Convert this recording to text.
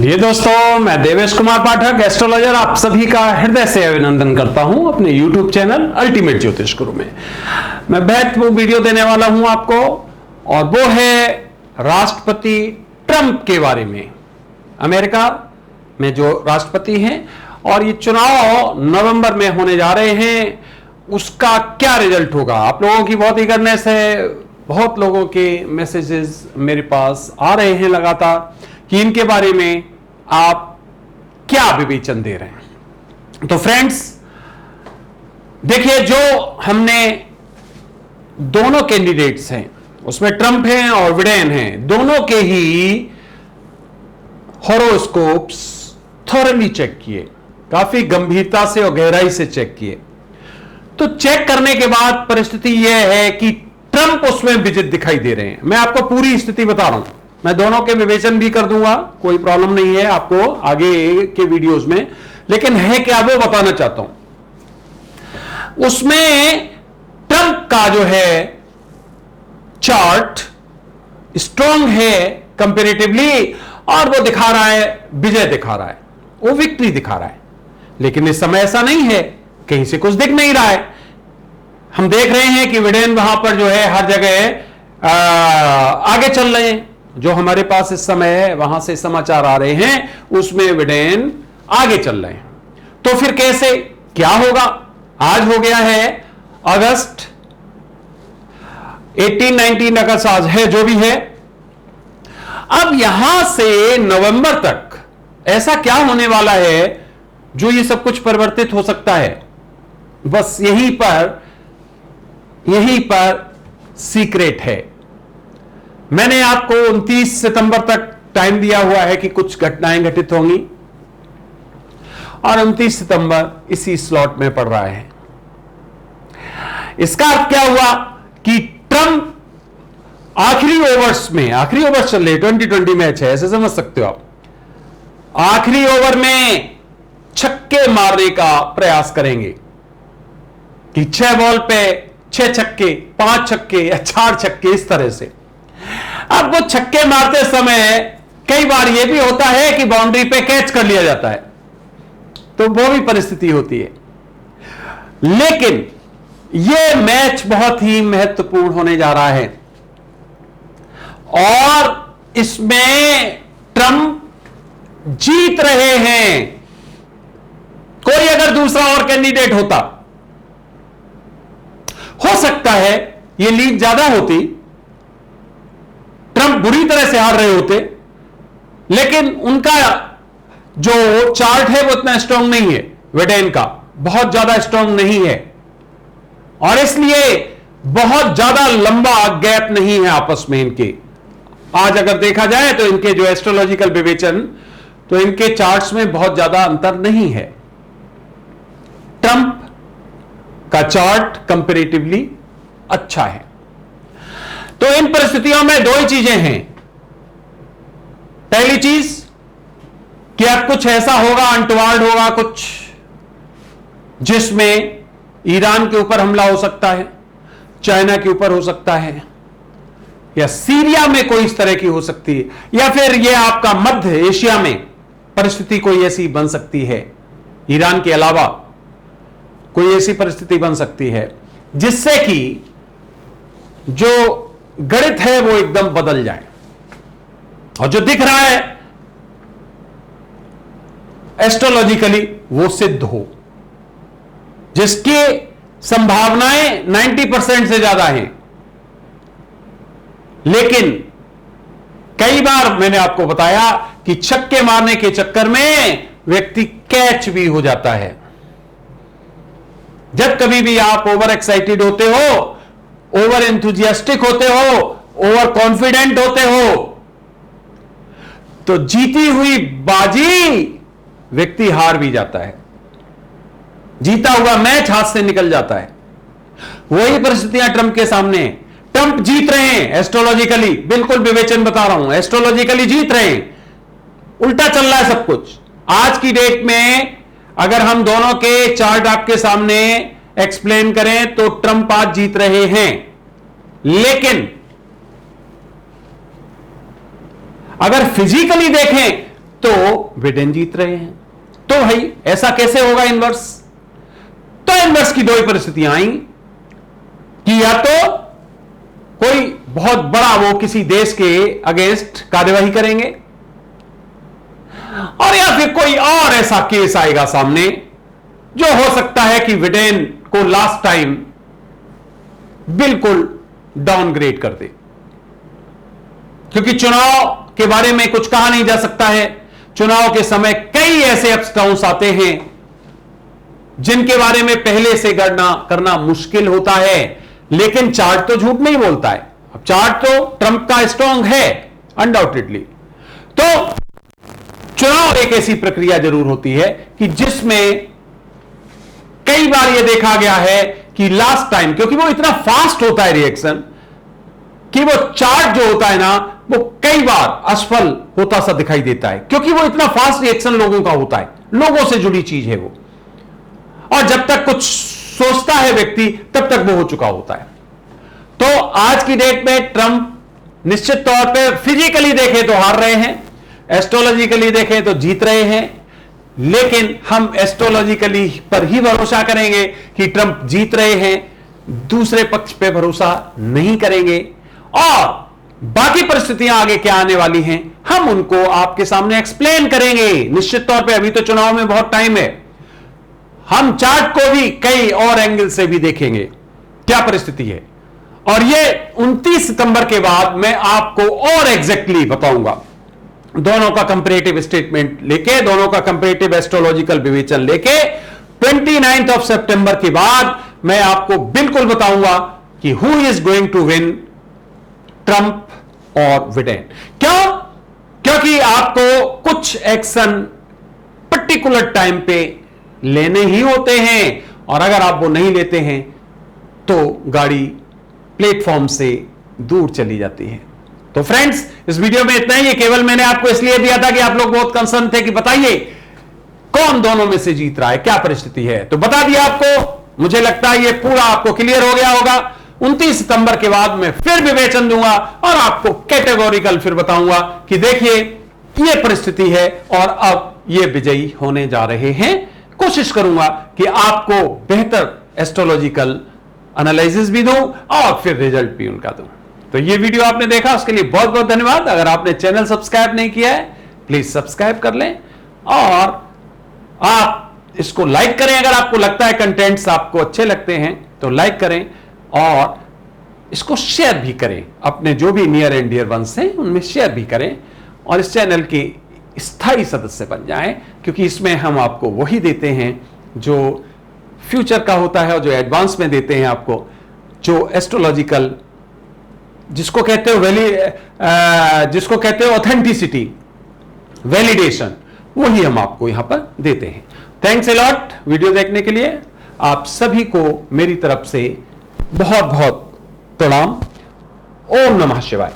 प्रिय दोस्तों, मैं देवेश कुमार पाठक एस्ट्रोलॉजर आप सभी का हृदय से अभिनंदन करता हूं अपने YouTube चैनल अल्टीमेट ज्योतिष गुरु में। मैं महत्वपूर्ण वीडियो देने वाला हूं आपको, और वो है राष्ट्रपति ट्रंप के बारे में। अमेरिका में जो राष्ट्रपति हैं और ये चुनाव नवंबर में होने जा रहे हैं, उसका क्या रिजल्ट होगा। आप लोगों की बहुत ईगरनेस है, बहुत लोगों के मैसेजेस मेरे पास आ रहे हैं लगातार कि इनके बारे में आप क्या विवेचन दे रहे हैं। तो फ्रेंड्स देखिए, जो हमने दोनों कैंडिडेट्स हैं उसमें ट्रंप हैं और बिडेन हैं, दोनों के ही हॉरोस्कोप्स थॉरली चेक किए, काफी गंभीरता से और गहराई से चेक किए। तो चेक करने के बाद परिस्थिति यह है कि ट्रंप उसमें विजित दिखाई दे रहे हैं। मैं आपको पूरी स्थिति बता रहा हूं, मैं दोनों के विवेचन भी कर दूंगा, कोई प्रॉब्लम नहीं है आपको आगे के वीडियोस में, लेकिन है क्या वो बताना चाहता हूं। उसमें ट्रंप का जो है चार्ट स्ट्रांग है कंपैरेटिवली, और वो दिखा रहा है विजय दिखा रहा है, वो विक्ट्री दिखा रहा है। लेकिन इस समय ऐसा नहीं है, कहीं से कुछ दिख नहीं रहा है। हम देख रहे हैं कि बिडेन वहां पर जो है हर जगह आगे चल रहे हैं। जो हमारे पास इस समय वहां से समाचार आ रहे हैं उसमें बिडेन आगे चल रहे हैं। तो फिर कैसे क्या होगा। आज हो गया है अगस्त 18-19 अगस्त आज है, जो भी है। अब यहां से नवंबर तक ऐसा क्या होने वाला है जो ये सब कुछ परिवर्तित हो सकता है। बस यहीं पर सीक्रेट है। मैंने आपको 29 सितंबर तक टाइम दिया हुआ है कि कुछ घटनाएं घटित होंगी, और 29 सितंबर इसी स्लॉट में पड़ रहा है। इसका अर्थ क्या हुआ कि ट्रंप आखिरी ओवर्स में, आखिरी ओवर्स चल रहे 2020 मैच है, ऐसे समझ सकते हो आप, आखिरी ओवर में छक्के मारने का प्रयास करेंगे कि 6 बॉल पे 6 छक्के, 5 छक्के या 4 छक्के, इस तरह से। अब वो छक्के मारते समय कई बार यह भी होता है कि बाउंड्री पे कैच कर लिया जाता है, तो वो भी परिस्थिति होती है। लेकिन यह मैच बहुत ही महत्वपूर्ण होने जा रहा है, और इसमें ट्रंप जीत रहे हैं। कोई अगर दूसरा और कैंडिडेट होता, हो सकता है यह लीड ज्यादा होती, ट्रंप बुरी तरह से हार रहे होते, लेकिन उनका जो चार्ट है वो इतना स्ट्रांग नहीं है, बिडेन का बहुत ज्यादा स्ट्रांग नहीं है, और इसलिए बहुत ज्यादा लंबा गैप नहीं है आपस में इनके। आज अगर देखा जाए तो इनके जो एस्ट्रोलॉजिकल विवेचन, तो इनके चार्ट्स में बहुत ज्यादा अंतर नहीं है। ट्रंप का चार्ट कंपैरेटिवली अच्छा है। तो इन परिस्थितियों में दो ही चीजें हैं। पहली चीज कि अब कुछ ऐसा होगा, अनटवार्ड होगा कुछ, जिसमें ईरान के ऊपर हमला हो सकता है, चाइना के ऊपर हो सकता है, या सीरिया में कोई इस तरह की हो सकती है, या फिर यह आपका मध्य एशिया में परिस्थिति कोई ऐसी बन सकती है, ईरान के अलावा कोई ऐसी परिस्थिति बन सकती है जिससे कि जो गणित है वो एकदम बदल जाए, और जो दिख रहा है एस्ट्रोलॉजिकली वो सिद्ध हो, जिसकी संभावनाएं 90% से ज्यादा हैं। लेकिन कई बार मैंने आपको बताया कि छक्के मारने के चक्कर में व्यक्ति कैच भी हो जाता है। जब कभी भी आप ओवर एक्साइटेड होते हो, ओवर एंथुजियास्टिक होते हो, ओवर कॉन्फिडेंट होते हो, तो जीती हुई बाजी व्यक्ति हार भी जाता है, जीता हुआ मैच हाथ से निकल जाता है। वही परिस्थितियां ट्रंप के सामने हैं। ट्रंप जीत रहे हैं एस्ट्रोलॉजिकली, बिल्कुल विवेचन बता रहा हूं, एस्ट्रोलॉजिकली जीत रहे हैं। उल्टा चल रहा है सब कुछ। आज की डेट में अगर हम दोनों के चार्ट आपके सामने एक्सप्लेन करें तो ट्रंप आज जीत रहे हैं। लेकिन अगर फिजिकली देखें तो बिडेन जीत रहे हैं। तो भाई ऐसा कैसे होगा इनवर्स? तो इनवर्स की दो ही परिस्थितियां आई कि या तो कोई बहुत बड़ा वो किसी देश के अगेंस्ट कार्यवाही करेंगे, और या फिर कोई और ऐसा केस आएगा सामने जो हो सकता है कि बिडेन को लास्ट टाइम बिल्कुल डाउनग्रेड कर दे। क्योंकि चुनाव के बारे में कुछ कहा नहीं जा सकता है। चुनाव के समय कई ऐसे अप्स डाउन्स आते हैं जिनके बारे में पहले से गणना करना मुश्किल होता है, लेकिन चार्ट तो झूठ नहीं बोलता है। अब चार्ट तो ट्रंप का स्ट्रांग है अनडाउटेडली। तो चुनाव एक ऐसी प्रक्रिया जरूर होती है कि जिसमें कई बार यह देखा गया है कि लास्ट टाइम, क्योंकि वो इतना फास्ट होता है रिएक्शन, कि वो चार्ट जो होता है ना वो कई बार असफल होता सा दिखाई देता है, क्योंकि वो इतना फास्ट रिएक्शन लोगों का होता है, लोगों से जुड़ी चीज है वो, और जब तक कुछ सोचता है व्यक्ति तब तक वो हो चुका होता है। तो आज की डेट में ट्रंप निश्चित तौर पे फिजिकली देखें तो हार रहे हैं, एस्ट्रोलॉजिकली देखें तो जीत रहे हैं, लेकिन हम एस्ट्रोलॉजिकली पर ही भरोसा करेंगे कि ट्रंप जीत रहे हैं, दूसरे पक्ष पे भरोसा नहीं करेंगे। और बाकी परिस्थितियां आगे क्या आने वाली हैं हम उनको आपके सामने एक्सप्लेन करेंगे निश्चित तौर पे। अभी तो चुनाव में बहुत टाइम है, हम चार्ट को भी कई और एंगल से भी देखेंगे क्या परिस्थिति है, और ये 29 सितंबर के बाद मैं आपको और एग्जैक्टली बताऊंगा। दोनों का कंपैरेटिव स्टेटमेंट लेके, दोनों का कंपैरेटिव एस्ट्रोलॉजिकल विवेचन लेके 29 ऑफ सितंबर के बाद मैं आपको बिल्कुल बताऊंगा कि who is going to win, Trump और बिडेन। क्यों? क्योंकि आपको कुछ एक्शन पर्टिकुलर टाइम पे लेने ही होते हैं, और अगर आप वो नहीं लेते हैं तो गाड़ी प्लेटफॉर्म से दूर चली जाती है। तो फ्रेंड्स, इस वीडियो में इतना ही। ये केवल मैंने आपको इसलिए दिया था कि आप लोग बहुत कंसर्न थे कि बताइए कौन दोनों में से जीत रहा है, क्या परिस्थिति है, तो बता दिया आपको। मुझे लगता है ये पूरा आपको क्लियर हो गया होगा। 29 सितंबर के बाद मैं फिर विवेचन दूंगा और आपको कैटेगोरिकल फिर बताऊंगा कि देखिए ये परिस्थिति है और अब ये विजयी होने जा रहे हैं। कोशिश करूंगा कि आपको बेहतर एस्ट्रोलॉजिकल एनालिसिस भी दूं और फिर रिजल्ट भी उनका दूं। तो ये वीडियो आपने देखा उसके लिए बहुत बहुत धन्यवाद। अगर आपने चैनल सब्सक्राइब नहीं किया है प्लीज सब्सक्राइब कर लें, और आप इसको लाइक करें। अगर आपको लगता है कंटेंट्स आपको अच्छे लगते हैं तो लाइक करें, और इसको शेयर भी करें अपने जो भी नियर एंड डियर वंस हैं उनमें शेयर भी करें, और इस चैनल के स्थायी सदस्य बन जाएं, क्योंकि इसमें हम आपको वही देते हैं जो फ्यूचर का होता है और जो एडवांस में देते हैं आपको, जो एस्ट्रोलॉजिकल जिसको कहते हो जिसको कहते हो ऑथेंटिसिटी, वैलिडेशन, वही हम आपको यहां पर देते हैं। थैंक्स अ लॉट वीडियो देखने के लिए। आप सभी को मेरी तरफ से बहुत बहुत प्रणाम। ओम नमः शिवाय।